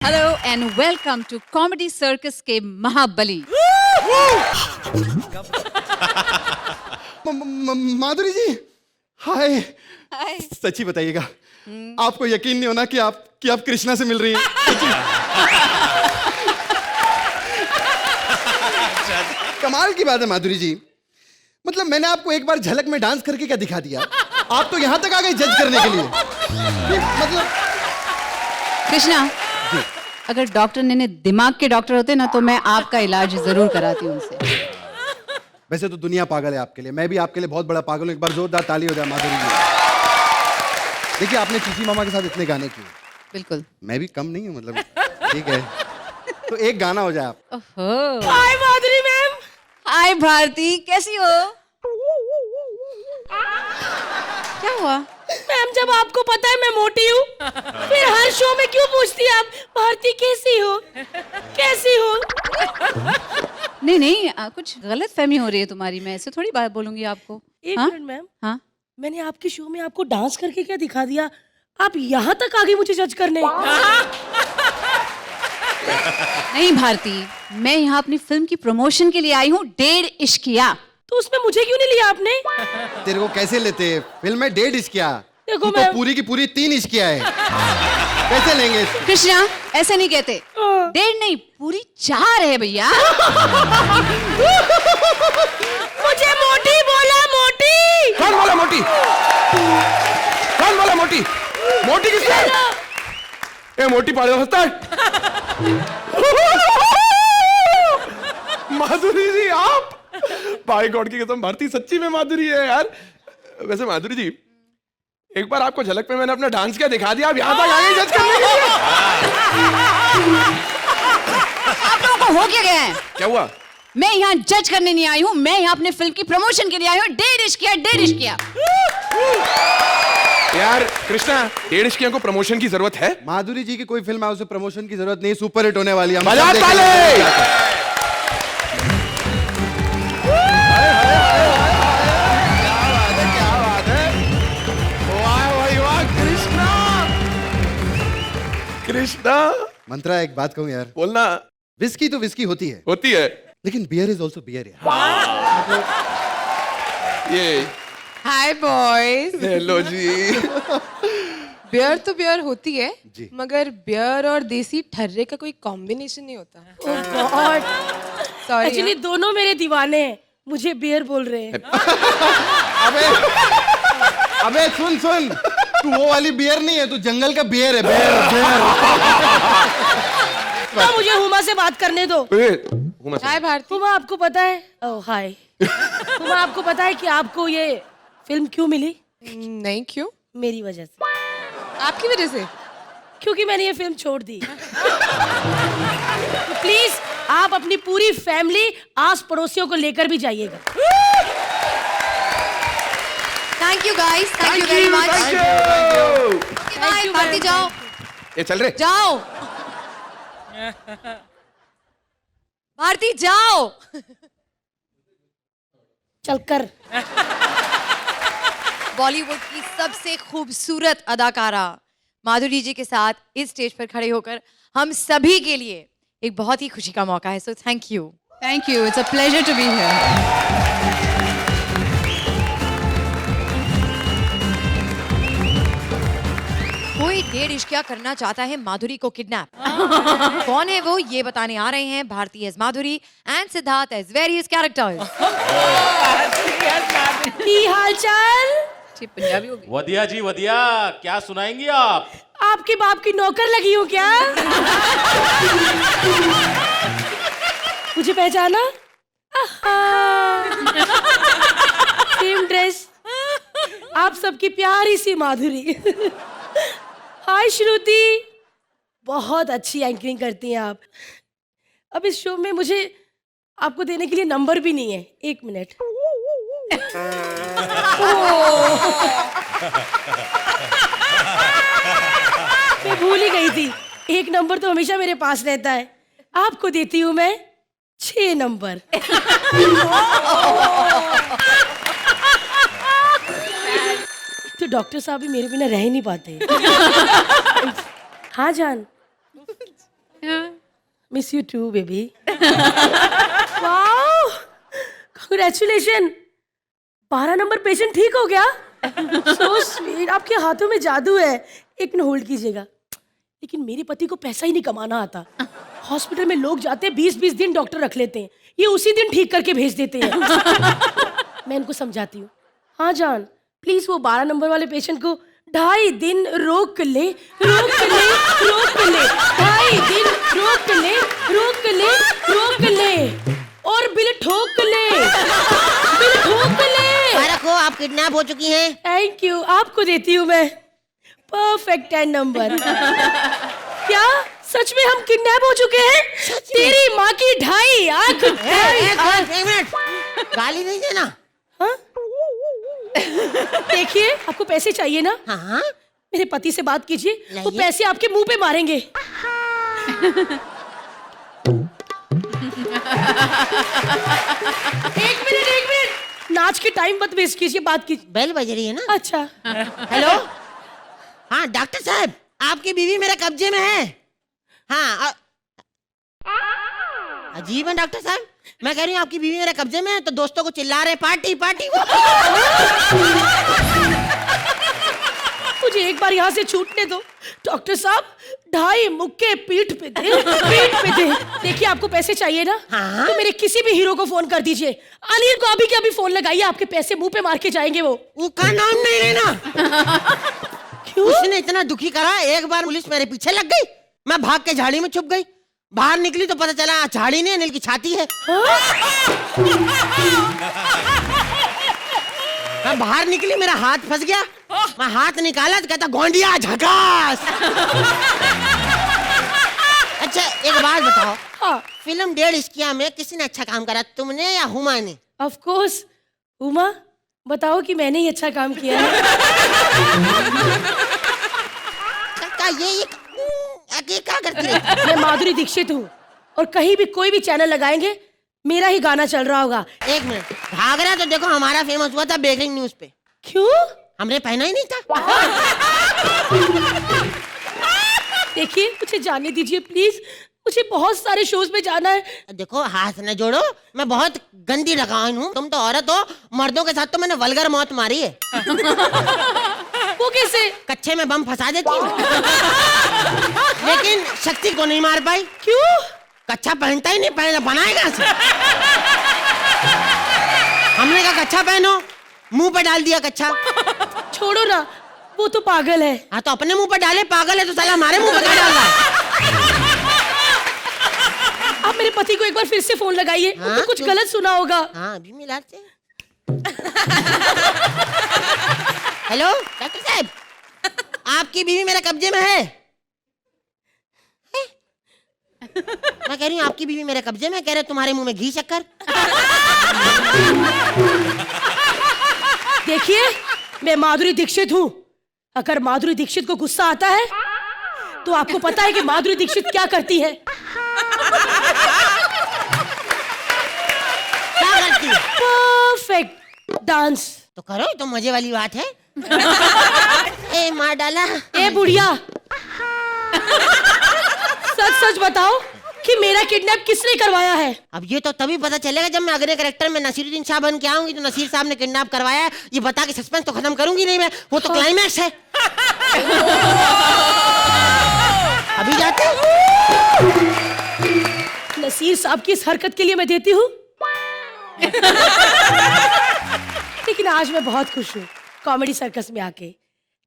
Hello and welcome to comedy circus के महाबली। माधुरी जी, हाय। हाय। सच्ची बताइएगा, आपको यकीन नहीं होना कि आप कृष्णा से मिल रही हैं। कमाल की बात है माधुरी जी, मतलब मैंने आपको एक बार झलक में डांस करके क्या दिखा दिया, आप तो यहां तक आ गए जज करने के लिए। मतलब कृष्णा, अगर डॉक्टर ने दिमाग के डॉक्टर होते ना तो मैं आपका इलाज जरूर कराती उनसे। वैसे तो दुनिया पागल है आपके लिए, मैं भी आपके लिए बहुत बड़ा पागल हूं। एक बार जोरदार ताली हो जाए माधुरी जी। देखिए, आपने चीची मामा के साथ इतने गाने किए, बिल्कुल। मैं भी कम नहीं हूं, मतलब ठीक है, तो एक गाना हो जाए आप। ओहो। हाय माधुरी मैम। हाय भारती, कैसी हो? क्या हुआ? मैम, जब आपको पता है मैं मोटी हूँ, फिर हर शो में क्यों पूछती हैं आप भारती कैसी हो, कैसी हो? नहीं, कुछ गलत फहमी हो रही है तुम्हारी। मैं ऐसे थोड़ी बात बोलूंगी आपको। एक हाँ? मिनट मैम, हाँ? मैंने आपके शो में आपको डांस करके क्या दिखा दिया, आप यहाँ तक आ गई मुझे जज करने? नहीं भारती, मैं यहाँ अपनी फिल्म की प्रमोशन के लिए आई हूँ, 1.5 इश्किया। तो उसमें मुझे क्यों नहीं लिया आपने? तेरे को कैसे लेते? फिल्म में 1.5 इश्किया, देखो तू तो मैम। पूरी की पूरी 3 इश्किया है। कैसे लेंगे इसको? कृष्णा, ऐसे नहीं कहते। 1.5 नहीं, पूरी 4 है भैया। मुझे मोटी बोला, मोटी। कौन बोला मोटी? कौन बोला मोटी? मोटी किसने? ए मोटी पाड़े हंसता है। माधुरी जी, आप भाई गॉड की कसम, भारती सच्ची में माधुरी है यार। वैसे माधुरी जी, एक बार आपको झलक पे मैंने अपना डांस किया दिखा दिया, आप यहाँ तक आ गए जज करने के लिए। आप लोगों को हो क्या गया है? क्या हुआ? मैं यहाँ जज करने नहीं आई हूँ, मैं यहाँ अपने फिल्म की प्रमोशन के लिए आई हूँ। 1.5 इश्किया, 1.5 इश्किया। यार कृष्णा, 1.5 इश्किया को प्रमोशन की जरूरत है? माधुरी जी की कोई फिल्म है, उसे प्रमोशन की जरूरत नहीं, सुपर हिट होने वाली है। हम सब बजा देखेंगे। ताली। कृष्णा, मंत्रा, एक बात कहूँ यार, बोलना। विस्की तो विस्की होती है, होती है लेकिन बियर इज ऑल्सो बियर यार। ये। हाय बॉयज। हेलो जी। बियर तो बियर होती है जी। मगर बियर और देसी ठर्रे का कोई कॉम्बिनेशन नहीं होता। ओह गॉड, सॉरी। एक्चुअली दोनों मेरे दीवाने हैं, मुझे बियर बोल रहे हैं। अबे सुन, तू वो वाली बियर नहीं है, तू जंगल का बियर है। बियर। ना मुझे हुमा से बात करने दो। हाय भारती। हुमा, आपको पता है? ओह हाय। हुमा, आपको पता है कि आपको ये फिल्म क्यों मिली? नहीं, क्यों? मेरी वजह से। आपकी वजह से? क्योंकि मैंने ये फिल्म छोड़ दी। तो प्लीज आप अपनी पूरी फैमिली, आस पड़ोसियों को लेकर भी जाइएगा। Thank you guys, thank you very much. Bye Bharti, जाओ ये चल रहे। जाओ भारती, जाओ। चलकर। बॉलीवुड की सबसे खूबसूरत अदाकारा माधुरी जी के साथ इस स्टेज पर खड़े होकर हम सभी के लिए एक बहुत ही खुशी का मौका है। So thank you. Thank you, it's a pleasure to be here. कोई 1.5 इश्किया करना चाहता है माधुरी को किडनैप। कौन है वो, ये बताने आ रहे हैं Bharti as Madhuri and Siddharth as various characters. की हाल चाल? पंजाबी हो गई। वधिया जी वधिया, क्या सुनाएंगी आप? आपके बाप की नौकर लगी हूँ क्या? मुझे पहचाना? सेम ड्रेस, आप सबकी प्यारी सी माधुरी। हाय श्रुति, बहुत अच्छी एंकरिंग करती हैं आप। अब इस शो में मुझे आपको देने के लिए नंबर भी नहीं है। 1 मिनट। मैं भूल ही गई थी, 1 नंबर तो हमेशा मेरे पास रहता है। आपको देती हूँ मैं 6 नंबर। तो डॉक्टर साहब भी मेरे बिना रह ही नहीं पाते। हाँ जान, miss you too baby. Wow, congratulation, 12 number patient ठीक हो गया। सो स्वीट, आपके हाथों में जादू है। एक मिनट होल्ड कीजिएगा। लेकिन मेरे पति को पैसा ही नहीं कमाना आता। हॉस्पिटल में लोग जाते हैं 20-20 दिन डॉक्टर रख लेते हैं, ये उसी दिन ठीक करके भेज देते हैं। मैं इनको समझाती हूँ। हाँ जान, प्लीज वो 12 नंबर वाले पेशेंट को 2.5 दिन रोक ले, रोक ले, रोक ले, 2.5 दिन रोक ले, रोक ले, रोक ले, और बिल ठोक ले, बिल ठोक ले। को आप किडनैप हो चुकी हैं। थैंक यू, आपको देती हूँ मैं परफेक्ट 10 नंबर। क्या सच में हम किडनैप हो चुके हैं? तेरी माँ की 2.5 आंख। एक मिनट, गाली नहीं देना। हाँ? देखिए, आपको पैसे चाहिए ना? हाँ, मेरे पति से बात कीजिए, वो लाइए। पैसे आपके मुंह पे मारेंगे। एक मिनट, नाच के टाइम मत वेस्ट कीजिए, बात कीजिए। बेल बज रही है ना। अच्छा, हेलो, हाँ डॉक्टर साहब, आपकी बीवी मेरे कब्जे में है। हाँ, अजीब है डॉक्टर साहब, मैं कह रही हूँ आपकी बीवी मेरे कब्जे में है तो दोस्तों को चिल्ला रहे पार्टी पार्टी। मुझे एक बार यहाँ से छूटने दो डॉक्टर साहब। 2.5 मुक्के पीठ पे दे, पीठ पे दे। देखिए, आपको पैसे चाहिए ना? हाँ? तो मेरे किसी भी हीरो को फोन कर दीजिए। अनिल को अभी के अभी फोन लगाइए, आपके पैसे मुंह पे मार के जाएंगे वो। उसका नाम नहीं लेना। क्यों? उसने इतना दुखी करा, एक बार पुलिस मेरे पीछे लग गई, मैं भाग के झाड़ी में छुप गई। बाहर निकली तो पता चला झाड़ी नहीं, अनिल की छाती है। मैं बाहर निकली, मेरा हाथ फंस गया, मैं हाथ निकाला तो कहता गोंडिया झकास। अच्छा एक बात बताओ, हाँ, फिल्म 1.5 इश्किया में किसी ने अच्छा काम करा, तुमने या हुमा ने? Of course. उमा, बताओ कि मैंने ही अच्छा काम किया है। काका ये क्या करती है? मैं माधुरी दीक्षित हूँ, और कहीं भी कोई भी चैनल लगाएंगे मेरा ही गाना चल रहा होगा। एक मिनट, घाघरा तो देखो हमारा फेमस हुआ था ब्रेकिंग न्यूज पे। क्यों? हमने पहना ही नहीं था। देखिए, मुझे जाने दीजिए प्लीज, मुझे बहुत सारे शोज में जाना है। देखो हाथ न जोड़ो, मैं बहुत गंदी लगान हूँ, तुम तो औरत हो, मर्दों के साथ तो मैंने वल्गर मौत मारी है। वो कैसे? कच्चे में बम फंसा देती हूँ, लेकिन शक्ति को नहीं मार पाई। क्यों? कच्चा पहनता ही नहीं, पहना बनाएगा से। हमने कहा कच्चा पहनो, मुंह पे डाल दिया कच्चा। छोड़ो ना, वो तो पागल है। हाँ तो अपने मुंह पे डाले, पागल है तो साला हमारे मुंह पे क्या डाल रहा है? आप मेरे पति को एक बार फिर से फोन लगाइए, हाँ, तो कुछ क्यों? गलत सुना होगा। हाँ अभी मिलाते। हेलो डॉक्टर साहब, आपकी बीवी मेरे कब्जे में है। मैं कह रही हूँ आपकी बीवी मेरे कब्जे में, कह रहे तुम्हारे मुंह में घी शक्कर। देखिए, मैं माधुरी दीक्षित हूँ। अगर माधुरी दीक्षित को गुस्सा आता है तो आपको पता है कि माधुरी दीक्षित क्या करती है? क्या करती है? Perfect dance. तो करो, तो मजे वाली बात है। ए मार डाला। ए बुढ़िया, सच सच बताओ कि मेरा किडनैप किसने करवाया है? अब ये तो तभी पता चलेगा जब मैं अगले कैरेक्टर में नसीरुद्दीन शाह बन के आऊंगी, तो नसीर साहब ने किडनैप करवाया है ये बता के सस्पेंस तो खत्म करूंगी नहीं मैं, वो तो क्लाइमैक्स है। अभी जाते नसीर साहब की इस हरकत के लिए मैं देती हूँ। लेकिन आज मैं बहुत खुश हूँ कॉमेडी सर्कस में आके।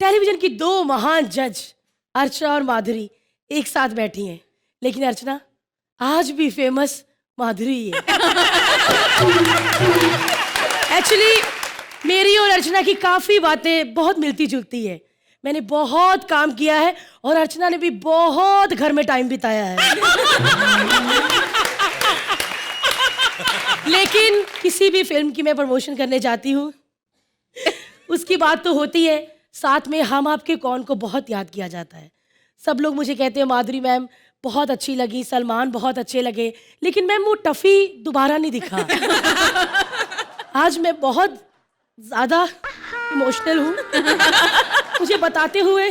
टेलीविजन की 2 महान जज अर्चना और माधुरी एक साथ बैठी हैं, लेकिन अर्चना आज भी फेमस माधुरी है। एक्चुअली मेरी और अर्चना की काफी बातें बहुत मिलती जुलती है। मैंने बहुत काम किया है और अर्चना ने भी बहुत घर में टाइम बिताया है। लेकिन किसी भी फिल्म की मैं प्रमोशन करने जाती हूँ, उसकी बात तो होती है, साथ में हम आपके कौन को बहुत याद किया जाता है। सब लोग मुझे कहते हैं माधुरी मैम बहुत अच्छी लगी, सलमान बहुत अच्छे लगे, लेकिन मैम वो टफी दोबारा नहीं दिखा। आज मैं बहुत ज्यादा इमोशनल हूँ। मुझे बताते हुए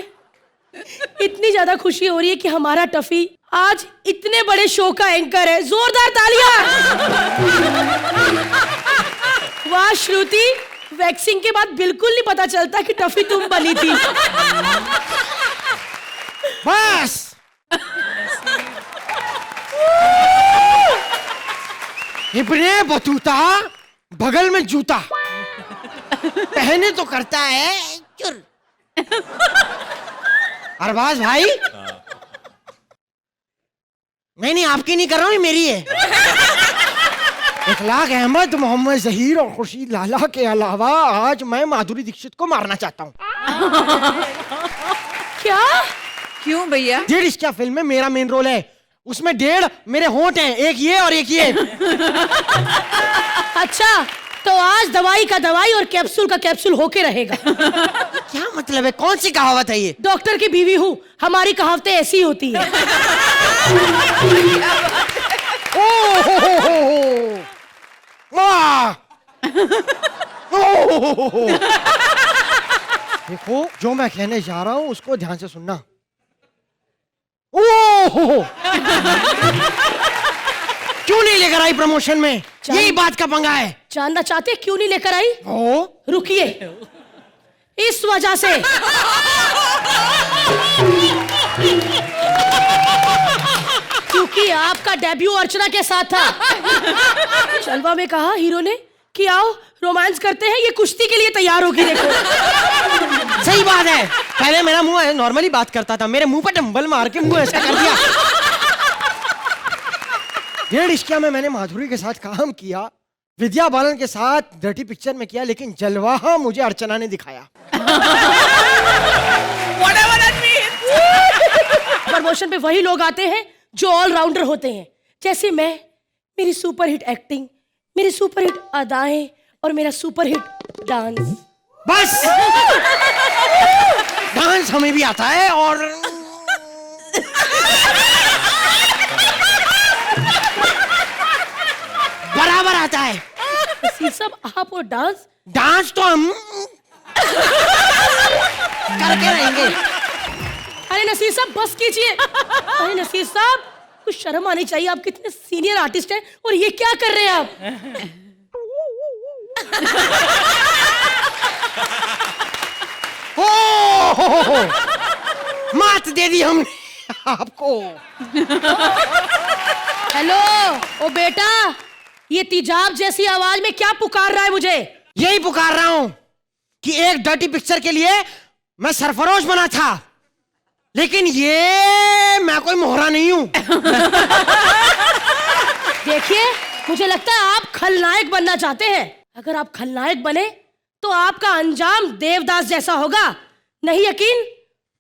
इतनी ज्यादा खुशी हो रही है कि हमारा टफी आज इतने बड़े शो का एंकर है, जोरदार तालियां। वाह श्रुति, वैक्सिंग के बाद बिल्कुल नहीं पता चलता कि टफी तुम बनी थी। बस इब्ने बतूता बगल में जूता पहने तो करता है चुर। अरबाज भाई, नहीं आपकी नहीं कर रहा हूं, ये मेरी है। इखलाक अहमद, मोहम्मद जहीर और खुर्शीद लाला के अलावा आज मैं माधुरी दीक्षित को मारना चाहता हूँ। क्या? क्यों भैया? 1.5 इसका फिल्म में मेरा मेन रोल है, उसमें 1.5 मेरे होंठ हैं, एक ये और एक ये। अच्छा, तो आज दवाई का दवाई और कैप्सूल का कैप्सूल होके रहेगा। क्या मतलब है? कौन सी कहावत है ये? डॉक्टर की बीवी हूँ, हमारी कहावतें ऐसी ही होती है। देखो, जो मैं कहने जा रहा हूं उसको ध्यान से सुनना। ओह, क्यों नहीं लेकर आई प्रमोशन में? यही बात का पंगा है। जानना चाहते क्यों नहीं लेकर आई? ओ, रुकिए, इस वजह से। क्योंकि आपका डेब्यू अर्चना के साथ था। चलवा में कहा हीरो ने कि आओ रोमांस करते हैं, ये कुश्ती के लिए तैयार होगी। देखो, सही बात है। पहले मेरा मुंह नॉर्मली बात करता था, मेरे मुंह पर डंबल मार के मुंह ऐसा कर दिया। 1.5 इश्किया में मैंने माधुरी के साथ काम किया, विद्या बालन के साथ डर्टी पिक्चर में किया, लेकिन जलवा मुझे अर्चना ने दिखाया। प्रमोशन पे वही लोग आते हैं जो ऑलराउंडर होते हैं, जैसे मैं। मेरी सुपरहिट एक्टिंग, मेरी सुपरहिट अदाएं और मेरा सुपरहिट डांस। बस डांस हमें भी आता है और बराबर आता है। नसीर साहब, आप और डांस? डांस तो हम करके रहेंगे। अरे नसीर साहब बस कीजिए। अरे नसीर साहब, कुछ शर्म आनी चाहिए, आप कितने सीनियर आर्टिस्ट हैं और ये क्या कर रहे हैं आप? हो, मात दे दी हमने आपको। हेलो ओ बेटा, ये तिजाब जैसी आवाज में क्या पुकार रहा है मुझे? यही पुकार रहा हूं कि एक डर्टी पिक्चर के लिए मैं सरफरोश बना था, लेकिन ये मैं कोई मोहरा नहीं हूं। देखिए, मुझे लगता है आप खलनायक बनना चाहते हैं। अगर आप खलनायक बने तो आपका अंजाम देवदास जैसा होगा। नहीं यकीन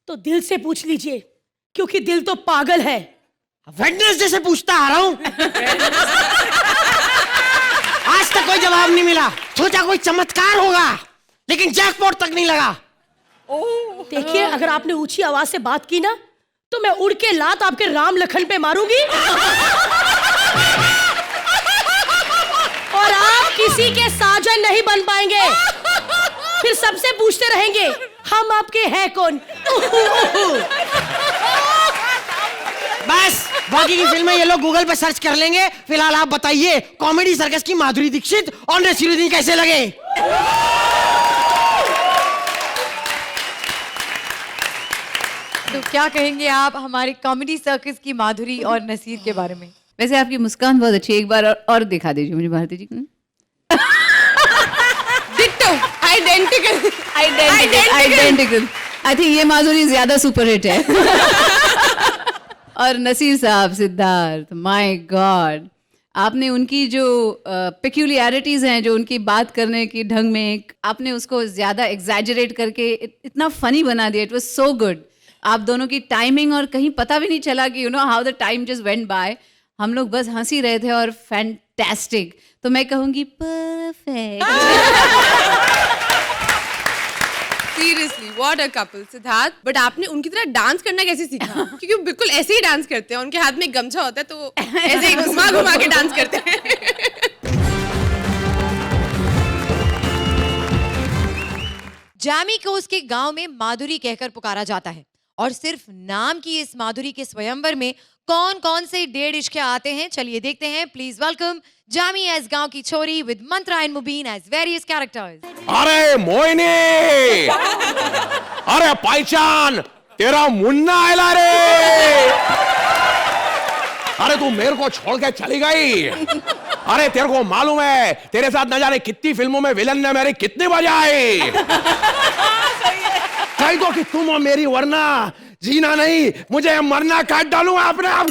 तो दिल से पूछ लीजिए, क्योंकि दिल तो पागल है। वेडनेसडे से पूछता आ रहा हूं, आज तक कोई जवाब नहीं मिला। सोचा कोई चमत्कार होगा, लेकिन जैकपॉट तक नहीं लगा। देखिए, अगर आपने ऊंची आवाज से बात की ना, तो मैं उड़ के लात आपके राम लखन पे मारूंगी और आप किसी के साजन नहीं बन पाएंगे। फिर सबसे पूछते रहेंगे हम आपके हैं कौन। बस बाकी की फिल्में ये लोग गूगल पे सर्च कर लेंगे। फिलहाल आप बताइए, कॉमेडी सर्कस की माधुरी दीक्षित और नसीरुद्दीन कैसे लगे? तो क्या कहेंगे आप हमारे कॉमेडी सर्कस की माधुरी और नसीर के बारे में? वैसे आपकी मुस्कान बहुत अच्छी है, एक बार और दिखा दीजिए मुझे भारती जी। आइडेंटिकल। आई थिंक ये माधुरी ज्यादा सुपरहिट है। और नसीर साहब, सिद्धार्थ, माय गॉड, आपने उनकी जो पेक्यूलियरिटीज हैं, जो उनकी बात करने की ढंग में, आपने उसको ज्यादा एग्जैजरेट करके इतना फनी बना दिया। It was so good. आप दोनों की टाइमिंग, और कहीं पता भी नहीं चला कि you know how the time just went by. हम लोग बस हंसी रहे थे और फैंटास्टिक। तो मैं कहूंगी perfect. Seriously what a couple Siddharth. But आपने उनकी तरह डांस करना कैसे सीखा? क्योंकि वो बिल्कुल ऐसे ही डांस करते हैं, उनके हाथ में गमछा होता है तो ऐसे ही घुमा घुमा के डांस करते हैं। जैमी को उसके गांव में माधुरी कहकर पुकारा जाता है और सिर्फ नाम की इस माधुरी के स्वयंवर में कौन कौन से 1.5 इश्क आते हैं, चलिए देखते हैं। प्लीज वेलकम जामी एज गांव की छोरी with Mantra and Mubeen as various characters. अरे मोहिनी, अरे पहचान, तेरा मुन्ना आयला रे। अरे तू मेरे को छोड़ के चली गई। अरे तेरे को मालूम है तेरे साथ न जाने कितनी फिल्मों में विलन ने मेरी कितनी बजाई। कही तो कि तुम और मेरी, वरना जीना नहीं मुझे मरना काट डालूंगा अपने आप।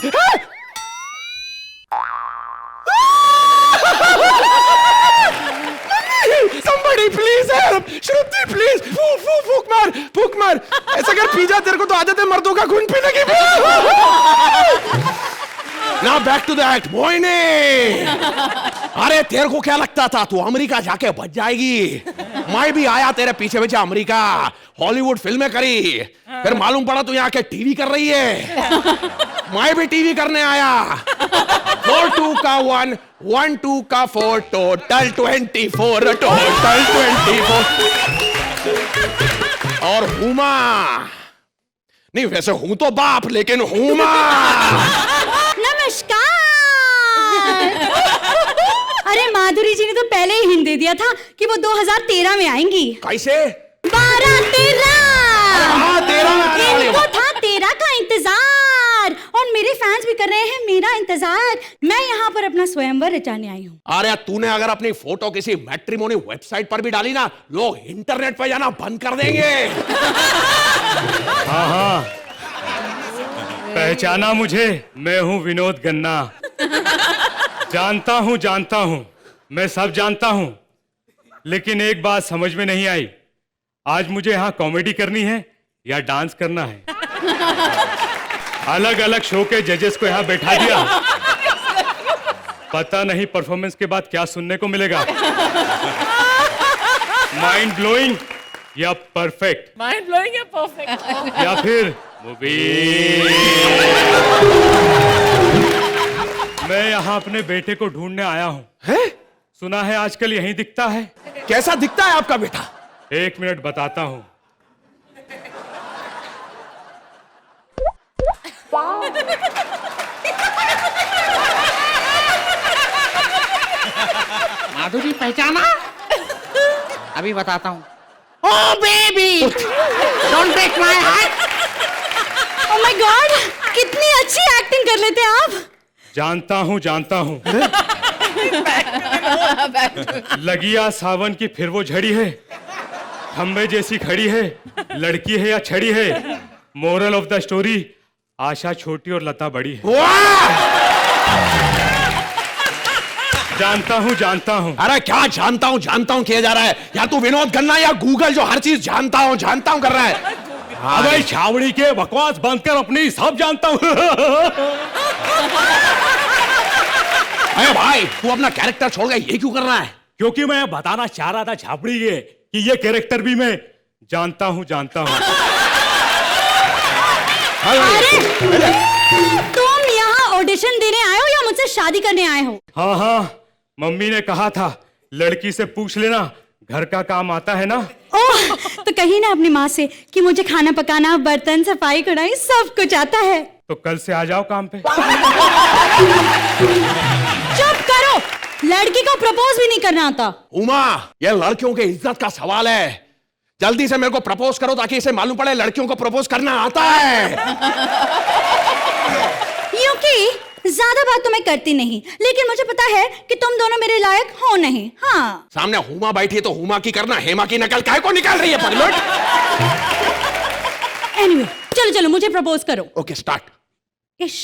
Somebody please help! Shruti please! फूक मार! ऐसा कर पी जा, तेरे को तो आदत है मर्दों का खून पीने की। Now back to the act, Mohini. अरे तेरे को क्या लगता था तू अमेरिका जाके बच जाएगी? मैं भी आया तेरे पीछे पीछे अमेरिका, हॉलीवुड फिल्में करी, फिर मालूम पड़ा तू यहाँ के टीवी कर रही है। मैं भी टीवी करने आया। 4-2 का 1, 1-2 का 4, टोटल 24, टोटल 24। और हुमा नहीं, वैसे हूं तो बाप, लेकिन हुमा। नमस्कार। अरे माधुरी जी ने तो पहले ही हिंट दे दिया था कि वो 2013 में आएंगी। कैसे? 12-13। हाँ, 13 में आने वाली इनको था 13 का इंतजार, और मेरे फैंस भी कर रहे हैं मेरा इंतजार। मैं यहाँ पर अपना स्वयंवर रचाने आई हूँ। अरे तूने अगर अपनी फोटो किसी मैट्रिमोनी वेबसाइट पर भी डाली ना, लोग इंटरनेट पर जाना बंद कर देंगे। हाँ हाँ, पहचाना मुझे? मैं हूँ विनोद गन्ना। जानता हूँ, मैं सब जानता हूँ, लेकिन एक बात समझ में नहीं आई, आज मुझे यहाँ कॉमेडी करनी है या डांस करना है। अलग अलग शो के जजेस को यहाँ बैठा दिया, पता नहीं परफॉर्मेंस के बाद क्या सुनने को मिलेगा। माइंड ब्लोइंग या परफेक्ट? माइंड ब्लोइंग या परफेक्ट? या फिर मूवी? मैं यहाँ अपने बेटे को ढूंढने आया हूँ। हैं? सुना है आजकल यहीं दिखता है। कैसा दिखता है आपका बेटा? 1 मिनट बताता हूँ। माधुरी पहचाना? अभी बताता हूँ। Oh baby, don't break my heart. Oh my god, कितनी अच्छी एक्टिंग कर लेते हैं आप। जानता हूँ। लगिया सावन की फिर वो झड़ी है, खंबे जैसी खड़ी है, लड़की है या छड़ी है। मोरल ऑफ द स्टोरी, आशा छोटी और लता बड़ी है। जानता हूँ। अरे क्या जानता हूँ किया जा रहा है? या तू विनोद गन्ना या गूगल जो हर चीज जानता हूँ कर रहा है। अबे छावड़ी के बकवास बंद कर, अपनी सब जानता हूँ। अरे भाई, तू अपना कैरेक्टर छोड़ गया, ये क्यों कर रहा है? क्योंकि मैं बताना चाह रहा था छावड़ी के कि ये कैरेक्टर भी मैं जानता हूँ। अरे तुम यहाँ ऑडिशन देने आए हो या मुझसे शादी करने आए हो? हाँ, मम्मी ने कहा था लड़की से पूछ लेना, घर का काम आता है ना। ओह, तो कही ना अपनी माँ से कि मुझे खाना पकाना, बर्तन सफाई कढ़ाई सब कुछ आता है। तो कल से आ जाओ काम पे। चुप करो, लड़की को प्रपोज भी नहीं करना आता। उमा, ये लड़कियों की इज्जत का सवाल है। जल्दी से मेरे को प्रपोज करो ताकि इसे मालूम पड़े लड़कियों को प्रपोज करना आता है। क्योंकि ज्यादा बात तो मैं करती नहीं, लेकिन मुझे पता है कि तुम दोनों मेरे लायक हो नहीं। हाँ, सामने हुमा बैठी है तो हुमा की करना, हेमा की नकल काहे को निकाल रही है पगलट? एनीवे, चलो मुझे प्रपोज करो। Okay, start. इश।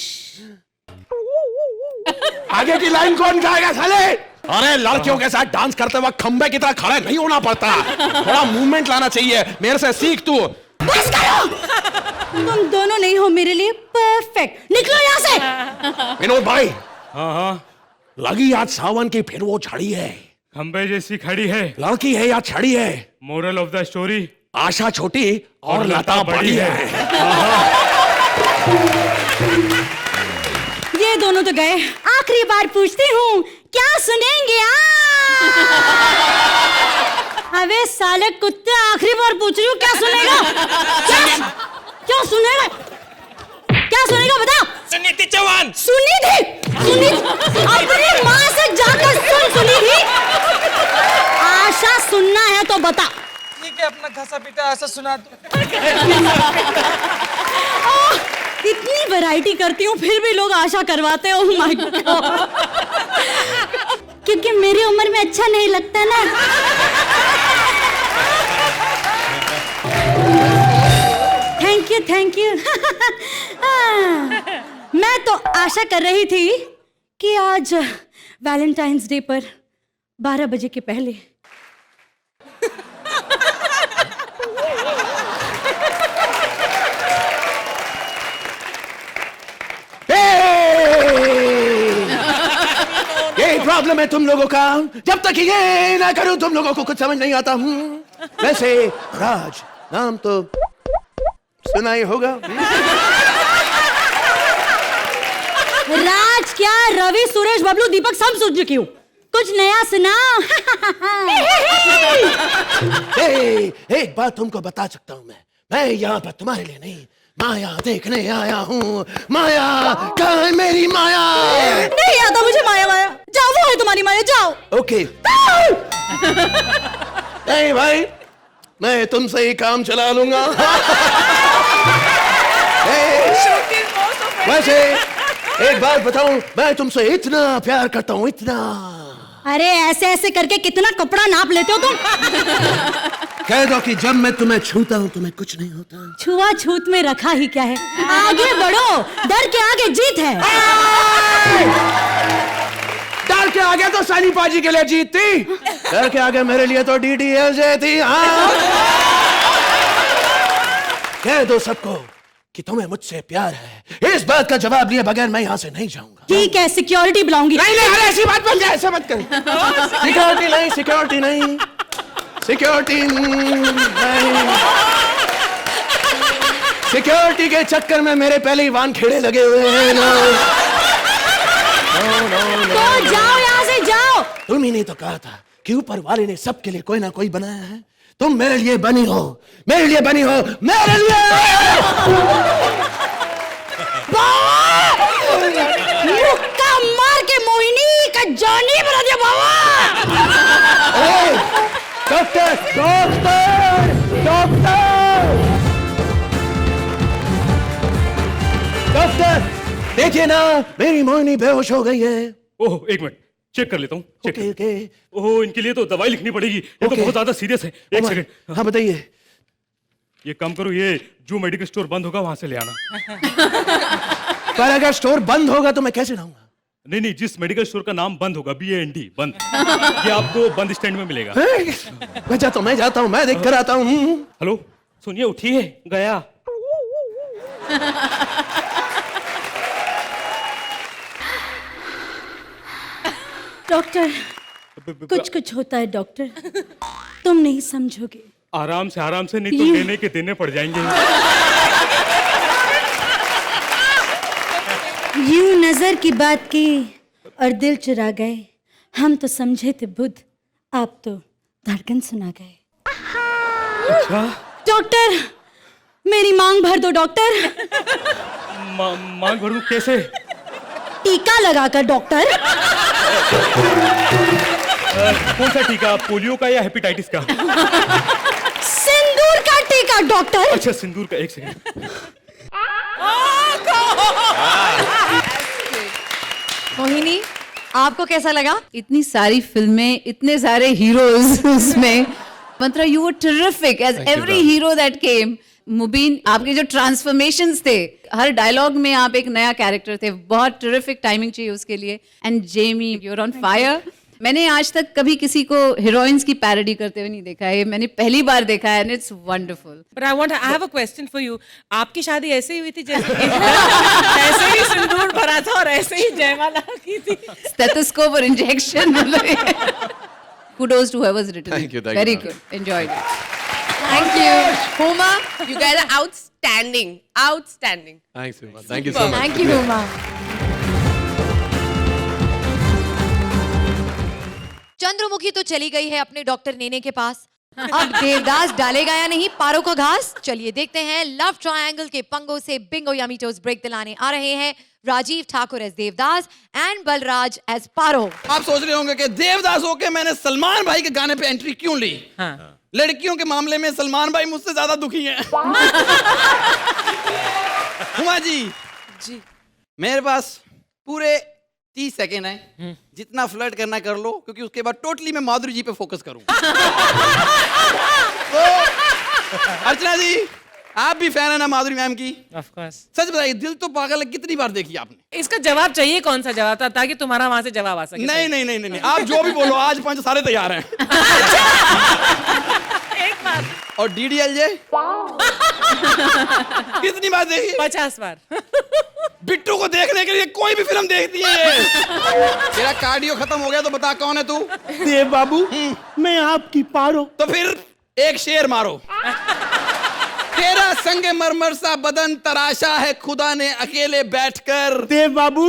आगे की लाइन कौन गाएगा साले? अरे लड़कियों के साथ डांस करते वक्त खंबे की तरह खड़े नहीं होना पड़ता, थोड़ा मूवमेंट लाना चाहिए। मेरे से सीख तू। बस करो, तुम दोनों नहीं हो मेरे लिए परफेक्ट। निकलो यहाँ से। विनोद भाई। हाँ, लगी आज सावन की फिर वो छड़ी है, खंबे जैसी खड़ी है, लड़की है या छड़ी है। मोरल ऑफ द स्टोरी, आशा छोटी और लता बड़ी है। ये दोनों तो गए, आखिरी बार पूछती हूँ, क्या सुनेंगे अबे साले कुत्ते, आखिरी बार पूछ रही हूँ, क्या सुनेगा? क्या क्या सुनेगा? क्या सुनेगा बता? सुनीति चौहान। सुनिधि, अपनी माँ से जाकर सुनिधि। आशा सुनना है तो बता। ठीक है, अपना घसा पीटा आशा सुना दो। इतनी वैरायटी करती हूँ फिर भी लोग आशा करवाते हो। माय गॉड, क्योंकि मेरी उम्र में अच्छा नहीं लगता ना। Thank you. मैं तो आशा कर रही थी कि आज वैलेंटाइंस डे पर 12 बजे के पहले यही प्रॉब्लम है तुम लोगों का। जब तक ये ना करूं तुम लोगों को कुछ समझ नहीं आता हूँ। वैसे राज नाम तो सुना ही होगा। राज क्या, रवि, सुरेश, बबलू, दीपक सब सुन चुकी हूँ। कुछ नया सुना। एक बात तुमको बता सकता हूँ मैं यहाँ पर तुम्हारे लिए नहीं, माया देखने आया हूँ। माया कहाँ है मेरी माया? नहीं आता मुझे माया। जाओ, वो है तुम्हारी माया, जाओ। ओके। नहीं भाई, मैं तुमसे ही काम चला लूंगा। वैसे एक बात बताऊं, मैं तुमसे इतना प्यार करता हूँ, इतना। अरे ऐसे ऐसे करके कितना कपड़ा नाप लेते हो तुम? कह दो कि जब मैं तुम्हें छूता हूँ तुम्हें कुछ नहीं होता। छुआ छूत में रखा ही क्या है। आगे बढ़ो, डर के आगे जीत है। डर के आगे तो सानी पाजी के लिए जीत थी, डर के आगे मेरे लिए तो DDLJ थी। हाँ, कह दो सबको कि तुम्हें मुझसे प्यार है। इस बात का जवाब लिए बगैर मैं यहाँ से नहीं जाऊंगा। ठीक है, सिक्योरिटी बुलाऊंगी। नहीं, ऐसी बात बन जाए, ऐसे मत कर। सिक्योरिटी नहीं, सिक्योरिटी नहीं। सिक्योरिटी के चक्कर में मेरे पहले ही वान खेड़े लगे हुए हैं ना। तो जाओ यहाँ से, जाओ। तुम ही नहीं तो कहा था कि ऊपर वाले ने सबके लिए कोई ना कोई बनाया है। तुम मेरे लिए बनी हो, मेरे लिए बनी हो, मेरे लिए। मुक्का मार के मोहिनी का जॉनी बना दिया बाबा। डॉक्टर, डॉक्टर, डॉक्टर, डॉक्टर, देखिए ना, मेरी मोहिनी बेहोश हो गई है। ओह, एक मिनट चेक कर लेता हूँ। ओके। ओह, इनके लिए तो दवाई लिखनी पड़ेगी, ये तो बहुत ज्यादा सीरियस है। एक सेकंड। हाँ बताइए। ये काम करो, ये जो मेडिकल स्टोर बंद होगा वहां से ले आना। पर अगर स्टोर बंद होगा तो मैं कैसे लाऊंगा? नहीं, जिस मेडिकल स्टोर का नाम बंद होगा, BAND बंद, ये आपको बंद स्टैंड में मिलेगा। मैं जाता हूँ, मैं देख कर आता हूँ। हेलो, सुनिए, उठिए, गया। डॉक्टर, कुछ होता है डॉक्टर, तुम नहीं समझोगे। आराम से, नहीं तो लेने के देने पड़ जाएंगे। यूं नजर की बात की और दिल चुरा गए। हम तो समझे थे बुद्ध, आप तो धड़कन सुना गए। अच्छा? डॉक्टर, मेरी मांग भर दो डॉक्टर। मांग भरूं कैसे? टीका लगाकर डॉक्टर। कौन सा टीका, पोलियो का या हेपेटाइटिस का? सिंदूर का टीका डॉक्टर। अच्छा, सिंदूर का। एक सेकंड। मोहिनी, आपको कैसा लगा? इतनी सारी फिल्में, इतने सारे हीरोज उसमें। Mantra, you were terrific as every hero that came. Mubeen, आपके जो ट्रांसफॉर्मेशंस थे, हर डायलॉग में आप एक नया कैरेक्टर थे। बहुत टेरिफिक टाइमिंग चाहिए उसके लिए। And Jamie, you are on fire. मैंने आज तक कभी किसी को हीरोइंस की पैरोडी करते हुए नहीं देखा है, मैंने पहली बार देखा है, and it's wonderful. But I have a question for you. आपकी शादी ऐसे ही हुई थी जैसे ऐसे ही सिंदूर भरा था और ऐसे ही जयमाला की थी? स्टेथोस्कोप और injection. Kudos to whoever's written. Thank you, Very ma'am. good. Enjoyed it. Thank you. Huma, you guys are outstanding. Outstanding. Thanks, Huma. Thank you so much. Thank you Huma. Chandramukhi तो चली गई है अपने डॉक्टर नेने के पास, अब देवदास डालेगा या नहीं पारो का घास? चलिए देखते हैं। लव ट्रायंगल के पंगों से बिंगो यामीटोस ब्रेक दिलाने आ रहे हैं Rajiv Thakur as Devdas and Balraj as Paro. आप सोच रहे होंगे कि देवदास होके मैंने सलमान भाई के गाने पे एंट्री क्यों ली? हाँ। लड़कियों के मामले में सलमान भाई मुझसे ज्यादा दुखी हैं। हुमा जी मेरे पास पूरे 30 सेकेंड है, जितना फ्लर्ट करना कर लो, क्योंकि उसके बाद टोटली मैं माधुरी जी पे फोकस करूं। तो अर्चना जी आप भी फैन है ना माधुरी मैम की? Of course. सच बताइए, दिल तो पागल है कितनी बार देखी आपने? इसका जवाब चाहिए, कौन सा जवाब था, ताकि तुम्हारा वहां से जवाब आ सके? नहीं नहीं नहीं नहीं, आप जो भी बोलो, आज 5 सारे तैयार हैं। एक बार। और DDLJ कितनी बार देखी? 50 बार। बिट्टू को देखने के लिए कोई भी फिल्म देखती है ये। तेरा कार्डियो खत्म हो गया तो बता कौन है तू? देव बाबू मैं आपकी पारो। तो फिर एक शेर मारो। तेरा संगे मरमर सा बदन तराशा है खुदा ने अकेले बैठकर। देव बाबू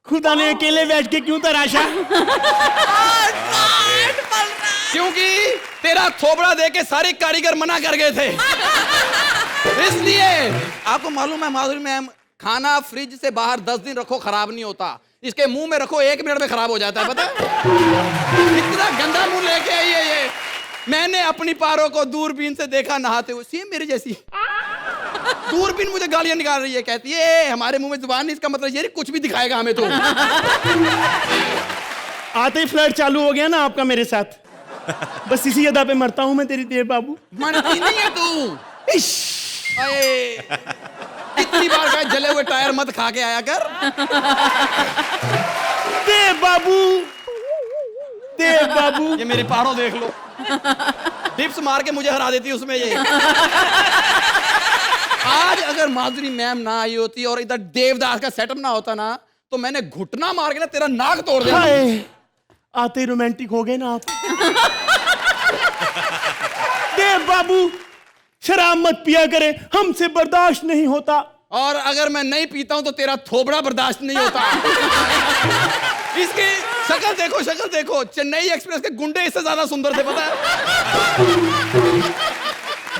खुदा ने अकेले बैठ के क्यों तराशा? क्योंकि तेरा थोबड़ा देके सारे कारीगर मना कर गए थे, इसलिए। आपको मालूम है माधुरी मैम, खाना फ्रिज से बाहर 10 दिन रखो खराब नहीं होता, इसके मुंह में रखो 1 मिनट में खराब हो जाता है, पता है? इतना गंदा मुंह लेके आई है ये। मैंने अपनी पारो को दूरबीन से देखा नहाते हुए, सेम मेरे जैसी। दूरबीन मुझे गालियां निकाल रही है, कहती है हमारे मुंह में जुबान नहीं, इसका मतलब ये कुछ भी दिखाएगा हमें तो। आते ही फ्लर्ट चालू हो गया ना आपका मेरे साथ, बस इसी अदा पे मरता हूं मैं तेरी देव बाबू। मनती नहीं है तू। कितनी बार कहा जले हुए टायर मत खा के आया कर। देव बाबू, देव बाबू। ये मेरी पारो देख लो, डिप्स मार के मुझे हरा देती उसमें ये। आज अगर माधुरी मैम ना आई होती और इधर देवदास का सेटअप ना होता ना, तो मैंने घुटना मार के ना तेरा नाक तोड़ दिया। आते ही रोमांटिक हो गए ना आप। देव बाबू शराब मत पिया करे, हमसे बर्दाश्त नहीं होता। और अगर मैं नहीं पीता हूं तो तेरा थोबड़ा बर्दाश्त नहीं होता। इसकी शक्ल देखो, शक्ल देखो, चेन्नई एक्सप्रेस के गुंडे इससे ज्यादा सुंदर थे, पता है?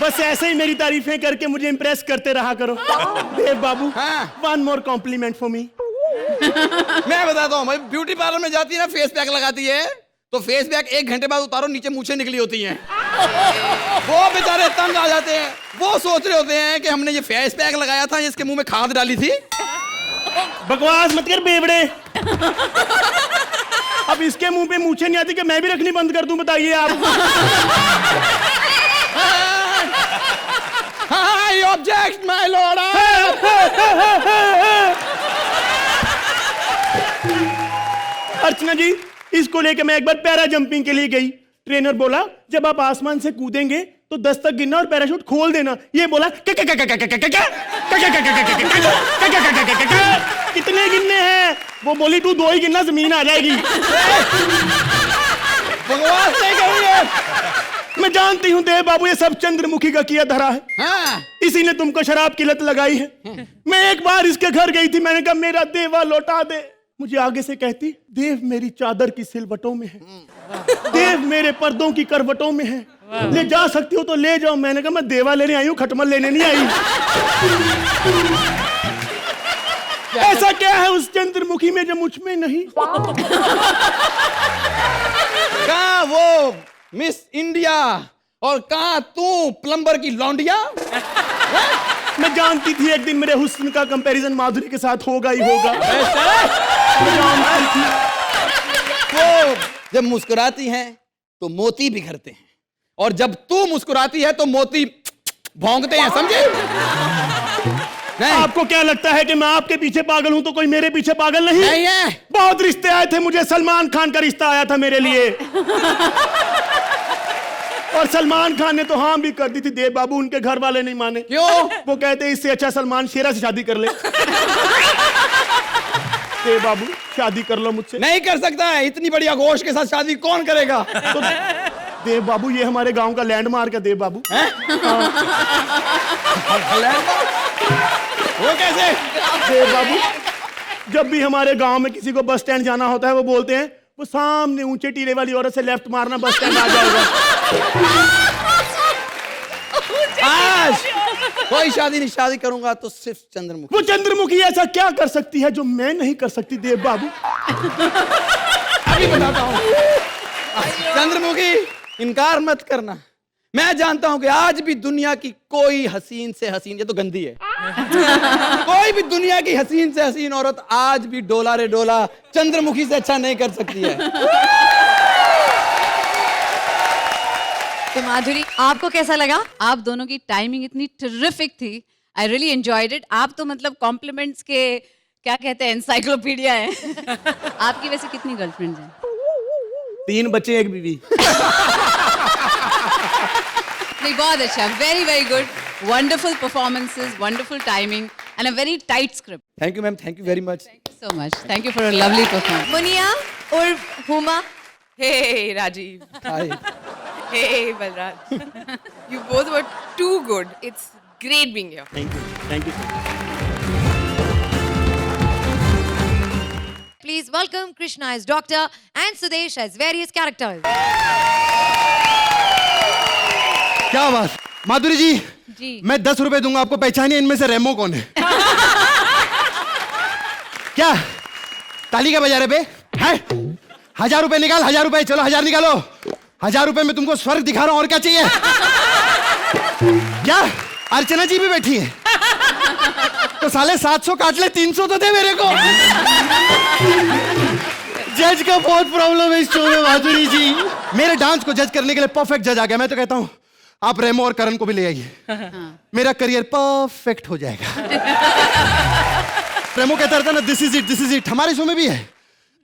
बस ऐसे ही मेरी तारीफें करके मुझे इंप्रेस करते रहा करो। Dev Babu, one more compliment for me. मैं बताता हूँ, ब्यूटी पार्लर में जाती है ना, फेस पैक लगाती है, तो फेस पैक 1 घंटे बाद उतारो, नीचे मूछें निकली होती हैं। वो बेचारे तंग आ जाते हैं, वो सोच रहे होते हैं कि हमने ये फेस पैक लगाया था, इसके मुंह में खाद डाली थी। बकवास मत कर बेवड़े। अब इसके मुंह पे मूछें नहीं आती कि मैं भी रखनी बंद कर दूं, बताइए आप। I object, my lord. अर्चना जी, इसको लेके मैं एक बार पैरा जंपिंग के लिए गई, ट्रेनर बोला जब आप आसमान से कूदेंगे तो 10 तक गिनना और पैराशूट खोल देना। ये बोला कितने गिनने हैं? वो बोली तू 2 ही गिनना, जमीन आ जाएगी। बकवास नहीं करिए। मैं जानती हूँ देव बाबू, ये सब चंद्रमुखी का किया धरा है। इसी ने तुमको शराब की लत लगाई है। मैं एक बार इसके घर गई थी, मैंने कहा मेरा देवा लौटा दे। मुझे आगे से कहती, देव मेरी चादर की सिलवटों में है, देव मेरे पर्दों की करवटों में है, ले जा सकती हो तो ले जाओ। मैंने कहा मैं देवा लेने आई हूँ, खटमल लेने नहीं आई। ऐसा क्या है उस चंद्रमुखी में जो मुझ में नहीं? कहाँ वो मिस इंडिया और कहाँ तू प्लम्बर की लौंडिया? मैं जानती थी एक दिन मेरे हुस्न का कंपैरिजन माधुरी के साथ होगा ही होगा। मैं जानती थी। वो जब मुस्कुराती हैं तो मोती बिखरते हैं, और जब तू मुस्कुराती है तो मोती भौंकते हैं, समझे? आपको क्या लगता है कि मैं आपके पीछे पागल हूं तो कोई मेरे पीछे पागल नहीं है? बहुत रिश्ते आए थे मुझे, सलमान खान का रिश्ता आया था मेरे लिए। और सलमान खान ने तो हाँ भी कर दी थी देव बाबू, उनके घर वाले नहीं माने। क्यों? वो कहते इससे अच्छा सलमान शेरा से शादी कर ले। देव बाबू शादी कर लो मुझसे। नहीं कर सकता है, इतनी बड़ी आगोश के साथ शादी कौन करेगा? तो देव बाबू ये हमारे गांव का लैंडमार्क है देव बाबू। वो कैसे? देव बाबू जब भी हमारे गांव में किसी को बस स्टैंड जाना होता है वो बोलते हैं वो सामने ऊंचे टीले वाली औरत से लेफ्ट मारना, बस स्टैंड आ जाएगा। आज कोई शादी नहीं, शादी करूंगा तो सिर्फ चंद्रमुखी। वो चंद्रमुखी ऐसा क्या कर सकती है जो मैं नहीं कर सकती देव बाबू? अभी बताता हूँ। चंद्रमुखी, इनकार मत करना। मैं जानता हूं कि आज भी दुनिया की कोई हसीन से हसीन, ये तो गंदी है, कोई भी दुनिया की हसीन से हसीन औरत आज भी डोला रे डोला चंद्रमुखी से अच्छा नहीं कर सकती है। तो माधुरी, आपको कैसा लगा? आप दोनों की टाइमिंग इतनी टेरिफिक थी, आई रियली एंजॉयड इट। आप तो मतलब कॉम्प्लीमेंट्स के क्या कहते हैं, एनसाइक्लोपीडिया है। आपकी वैसे कितनी गर्लफ्रेंड्स हैं? 3 बच्चे 1 बीवी। नहीं, बहुत अच्छा, very very good, wonderful performances, wonderful timing and a very tight script. Thank you ma'am, thank you very much. So much, thank you for a lovely performance. Munia और Huma, Hey, Rajiv. Hi. Hey, Balraj. You both were too good. It's great being here. Thank you, thank you. please welcome Krishna as Doctor and Sudesh as various characters. क्या बात, माधुरी जी, जी। मैं 10 रुपए दूंगा आपको, पहचानिए इनमें से रेमो कौन है? क्या ताली का बजा रहे बे? है 1000 रुपए निकाल, 1000 रुपए, चलो 1000 निकालो। 1000 रुपए में तुमको स्वर्ग दिखा रहा हूं, और क्या चाहिए? क्या अर्चना जी भी बैठी है? तो साले 700 काट ले, 300 तो दे मेरे को। जज का बहुत प्रॉब्लम है इस शो में माधुरी जी। मेरे डांस को जज करने के लिए परफेक्ट जज आ गया। मैं तो कहता हूं आप रेमो और करण को भी ले आइए, मेरा करियर परफेक्ट हो जाएगा। रेमो कहता रहता ना, this is it, this is it. हमारे शो में भी है,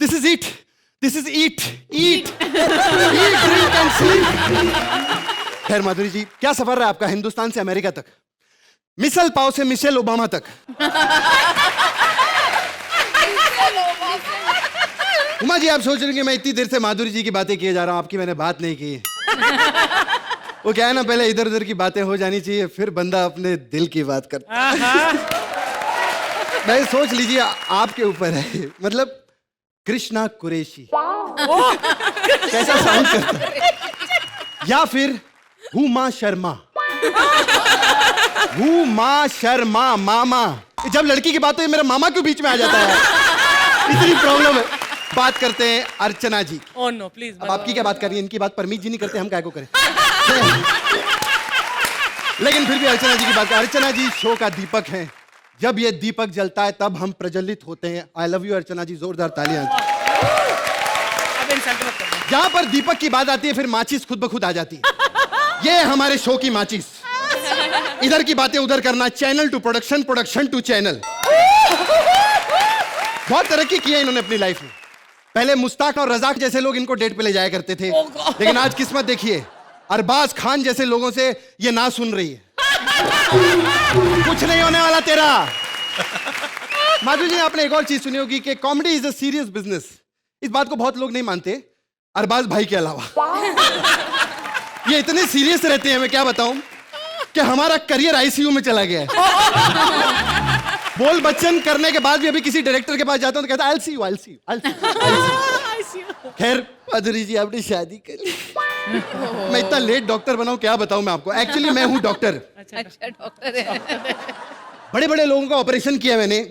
this is it, this is eat, eat, drink and sleep. खैर माधुरी जी, क्या सफर रहा आपका हिंदुस्तान से अमेरिका तक, मिसल पाव से मिशेल ओबामा तक। उमा जी, आप सोच रहे हैं कि मैं इतनी देर से माधुरी जी की बातें किए जा रहा हूं, आपकी मैंने बात नहीं की। वो क्या है ना, पहले इधर उधर की बातें हो जानी चाहिए, फिर बंदा अपने दिल की बात करता है। मैं सोच लीजिए आपके ऊपर है, मतलब कृष्णा कुरैशी कैसा साउंड करता है, या फिर हुमा शर्मा। हुमा शर्मा मामा, जब लड़की की बात हो मेरा मामा क्यों बीच में आ जाता है? इतनी प्रॉब्लम है। बात करते हैं अर्चना जी। Oh no, please. अब आपकी क्या बात कर रही है, इनकी बात परमीत जी नहीं करते, हम क्या को करें? लेकिन फिर भी अर्चना जी की बात। अर्चना जी शो का दीपक हैं, जब ये दीपक जलता है तब हम प्रज्वलित होते हैं। आई लव यू अर्चना जी, जोरदार तालियां। जहां पर दीपक की बात आती है फिर माचिस खुद ब खुद आ जाती है। ये है हमारे शो की माचिस। इधर की बातें उधर करना, channel to production, production to channel. बहुत तरक्की की है इन्होंने अपनी लाइफ में। पहले मुस्ताक और रजाक जैसे लोग इनको डेट पे ले जाया करते थे, लेकिन आज किस्मत देखिए, अरबाज खान जैसे लोगों से ये ना सुन रही है। कुछ नहीं होने वाला तेरा। माधुरी जी, आपने एक और चीज सुनी होगी कि comedy is a serious business. इस बात को बहुत लोग नहीं मानते, अरबाज भाई के अलावा। ये इतने सीरियस रहते हैं, मैं क्या बताऊं, कि हमारा करियर आईसीयू में चला गया है। बोल बच्चन करने के बाद भी अभी किसी डायरेक्टर के पास जाता हूं तो कहता है I'll see you, I'll see you, I'll see you। खैर माधुरी जी, आपने शादी कर ली। मैं इतना लेट डॉक्टर बनाऊं, क्या बताऊं मैं आपको। एक्चुअली मैं हूं डॉक्टर। अच्छा डॉक्टर है। बड़े बड़े लोगों का ऑपरेशन किया मैंने।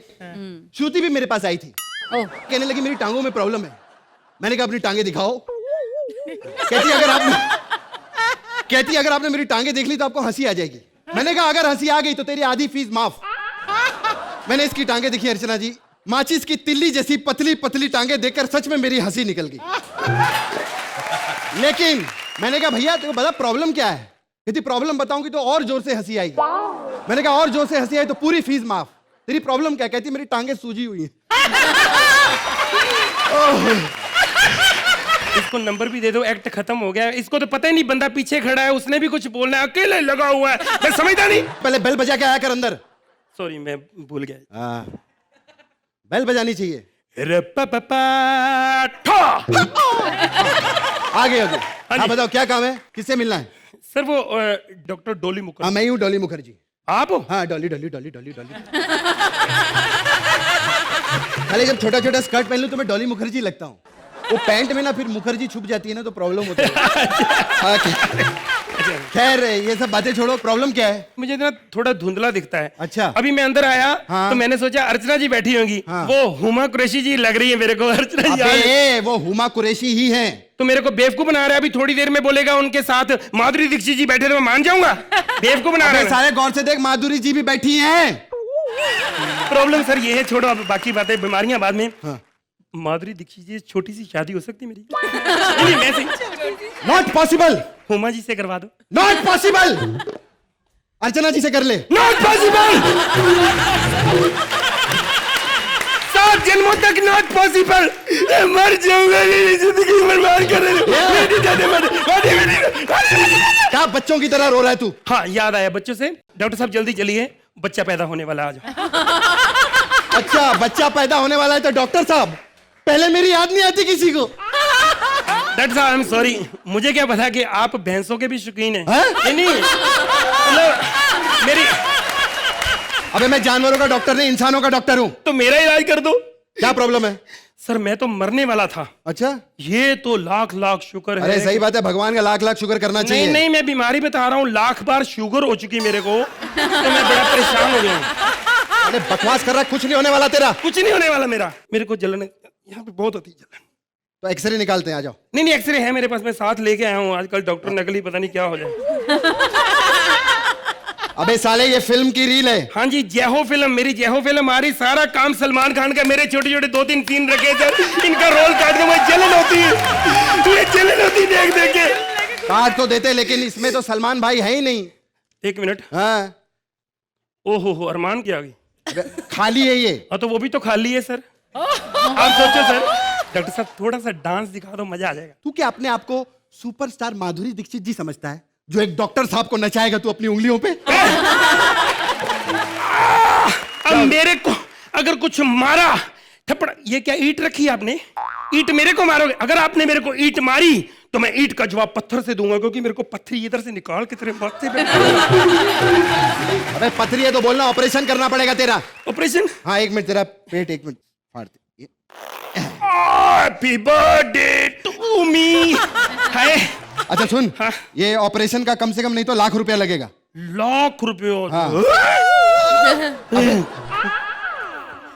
श्रुति भी मेरे पास आई थी, कहने लगी मेरी टांगों में प्रॉब्लम है। मैंने कहा अपनी टांगे दिखाओ। कहती अगर आपने मेरी टांगे देख ली तो आपको हंसी आ जाएगी। मैंने कहा अगर हंसी आ गई तो तेरी आधी फीस माफ। मैंने इसकी टांगे देखी अर्चना जी, माचिस की तिल्ली जैसी पतली पतली टांगे देखकर सच में मेरी हंसी निकल गई। लेकिन मैंने कहा भैया तेरे को बता प्रॉब्लम क्या है? यदि प्रॉब्लम बताऊंगी तो और जोर से हंसी आएगी। मैंने कहा और जोर से हंसी आई तो पूरी फीस माफ। तेरी प्रॉब्लम क्या? कहती मेरी टांगे सूजी हुई हैं। इसको नंबर भी दे दो, एक्ट खत्म हो गया। इसको तो पता ही नहीं बंदा पीछे खड़ा है, उसने भी कुछ बोलना है, अकेले लगा हुआ है, मैं समझता नहीं। पहले बेल बजा के आया कर अंदर। सॉरी मैं भूल गया। बेल बजानी चाहिए। आगे हाँ बताओ क्या काम है, किससे मिलना है? सर वो डॉक्टर डॉली मुखर्जी। हाँ मैं हूँ डॉली मुखर्जी। आप हो? हाँ डॉली डॉली डॉली डॉली डॉली। अरे जब छोटा छोटा स्कर्ट पहन लूं तो मैं डॉली मुखर्जी लगता हूँ। वो पैंट में ना फिर मुखर्जी छुप जाती है ना तो प्रॉब्लम होती है। हाँ, खैर ये सब बातें छोड़ो, प्रॉब्लम क्या है? मुझे ना थोड़ा धुंधला दिखता है। अच्छा। अभी मैं अंदर आया हाँ। तो मैंने सोचा अर्चना जी बैठी होंगी। हाँ। वो हुमा कुरैशी जी लग रही है मेरे को। अर्चना जी अबे वो हुमा कुरैशी ही हैं। तो मेरे को बेवकूफ बना रहा है। अभी थोड़ी देर में बोलेगा उनके साथ माधुरी दीक्षित जी बैठे तो मैं मान जाऊंगा। बेवकूफ बना रहा है। सारे गौर से देख, माधुरी जी भी बैठी हैं। प्रॉब्लम सर ये है, छोड़ो अब बाकी बातें, बीमारियां बाद में। हाँ। माधुरी दीक्षित जी छोटी सी शादी हो सकती है मेरी? नहीं, वैसे नॉट पॉसिबल। हुमा जी से करवा दो। Not possible. अर्चना जी से कर ले। Not possible. 7 जन्मों तक नॉट पॉसिबल। मर जाऊंगा, मेरी जिंदगी बर्बाद कर रहे हो। क्या बच्चों की तरह रो रहा है तू? हाँ, याद आया बच्चों से। डॉक्टर साहब जल्दी चलिए, बच्चा पैदा होने वाला है आज। अच्छा, बच्चा पैदा होने वाला है तो डॉक्टर साहब पहले मेरी याद नहीं आती किसी को। डॉक्टर साहब आई एम सॉरी, मुझे क्या पता कि आप भैंसों के भी शौकीन हैं। नहीं मतलब मेरी। अबे मैं जानवरों का डॉक्टर नहीं, इंसानों का डॉक्टर हूँ। तो मेरा इलाज कर दो। क्या प्रॉब्लम है? सर मैं तो मरने वाला था। अच्छा, ये तो लाख लाख शुक्र है। अरे सही बात है, भगवान का लाख लाख शुक्र करना चाहिए। नहीं नहीं, मैं बीमारी बता रहा हूँ, लाख बार शुगर हो चुकी मेरे को, तो मैं बड़ा परेशान हो गया हूँ। अरे बकवास कर रहा, कुछ नहीं होने वाला तेरा। कुछ नहीं होने वाला मेरा। मेरे को जलन यहाँ पे बहुत होती है जलन। तो एक्सरे निकालते हैं, आ जाओ। नहीं एक्सरे है मेरे पास, मैं साथ लेके आया हूँ। आजकल डॉक्टर नकली पता नहीं क्या हो जाए। अबे साले ये फिल्म की रील है। हाँ जी, जय हो फिल्म, मेरी जय हो फिल्म आ रही। सारा काम सलमान खान का। मेरे छोटे छोटे 2-3 सीन रखे सर, इनका रोल काट के मुझे जलन होती है। ये जलन होती देख देख के। काट तो देते, लेकिन इसमें तो सलमान भाई है ही नहीं। 1 मिनट। हाँ। ओहो अरमान की आ गई। खाली है ये। हाँ तो वो भी तो खाली है सर। आप सोचो सर। डॉक्टर साहब थोड़ा सा डांस दिखा दो, मजा आ जाएगा। तू क्या अपने आप को सुपरस्टार माधुरी दीक्षित जी समझता है, जो एक डॉक्टर साहब को नचाएगा तू अपनी उंगलियों पे? अब मेरे को अगर कुछ मारा थप्पड़, ये क्या ईंट रखी है आपने? ईंट मेरे को मारोगे? अगर आपने मेरे को ईंट मारी तो मैं ईंट का जवाब पत्थर से दूंगा, क्योंकि मेरे को पत्थरी इधर से निकाल के तेरे माथे पे। अबे पत्थरी है तो बोलना ऑपरेशन करना पड़ेगा तेरा। ऑपरेशन? हाँ 1 मिनट, तेरा पेट 1 मिनट फाड़ दे। Happy birthday to me. Hi. अच्छा सुन, हाँ? ये ऑपरेशन का कम से कम नहीं तो लाख रुपया लगेगा। लाख रुपये? हाँ।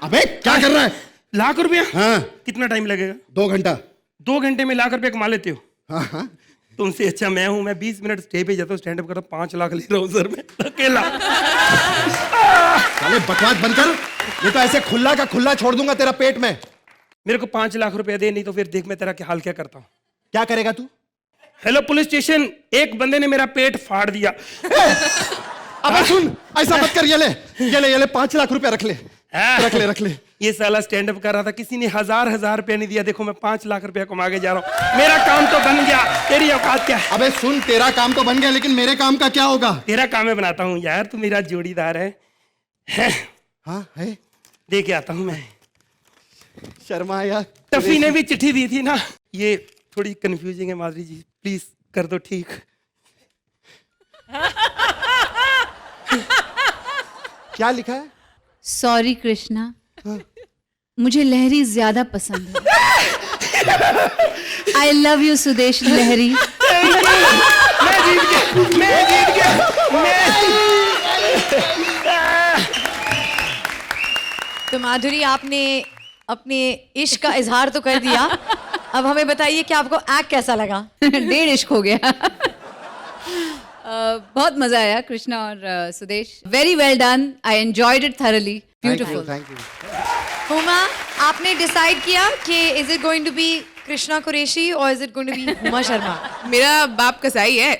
अबे क्या कर रहा है? लाख रुपया? हाँ। कितना टाइम लगेगा? 2 घंटा। 2 घंटे में लाख रुपया कमा लेते हो? हाँ हाँ। तुमसे अच्छा मैं हूं। मैं 20 मिनट स्टेज पे जाता हूँ, स्टैंड अप करता हूँ, 5 लाख ले रहा हूँ सर मैं अकेला। साले बकवास बंद कर, नहीं तो ऐसे खुला का खुला छोड़ दूंगा तेरा पेट में। मेरे को 5 लाख रुपया दे, नहीं तो फिर देख मैं तेरा क्या हाल क्या करता हूँ। क्या करेगा तू? हेलो पुलिस स्टेशन, एक बंदे ने मेरा पेट फाड़ दिया। अबे सुन, ऐसा मत कर। ये ले 5 लाख रुपया रख ले। रख ले। ये साला स्टैंड अप कर रहा था, किसी ने हजार रुपया नहीं दिया। देखो मैं 5 लाख रुपया कमा के जा रहा हूँ। मेरा काम तो बन गया, तेरी औकात क्या है? अबे सुन, तेरा काम तो बन गया, लेकिन मेरे काम का क्या होगा? तेरा काम मैं बनाता हूँ यार, तू मेरा जोड़ीदार है। हाँ है, दे के आता हूँ मैं। शर्मा यार। टफी ने भी चिट्ठी दी थी ना। ये थोड़ी कंफ्यूजिंग है माधुरी जी, प्लीज कर दो ठीक। क्या लिखा है? सॉरी कृष्णा, मुझे लहरी ज्यादा पसंद है। आई लव यू सुदेश लहरी। मैं जीत गया। तो माधुरी, आपने अपने इश्क का इजहार तो कर दिया, अब हमें बताइए कि आपको एक्ट कैसा लगा? 1.5 इश्क हो गया। बहुत मजा आया कृष्णा और Sudesh. Very well done, I enjoyed it thoroughly, beautiful. Thank you. Huma, आपने डिसाइड किया कि is it going to be Krishna Qureshi और is it going to be Huma Sharma? मेरा बाप कसाई है।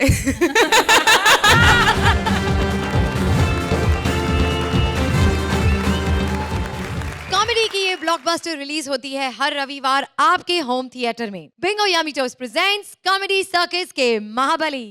कॉमेडी की ये ब्लॉकबस्टर रिलीज होती है हर रविवार आपके होम थिएटर में। बिंगो यामी टोस्ट प्रेजेंट्स कॉमेडी सर्कस के महाबली।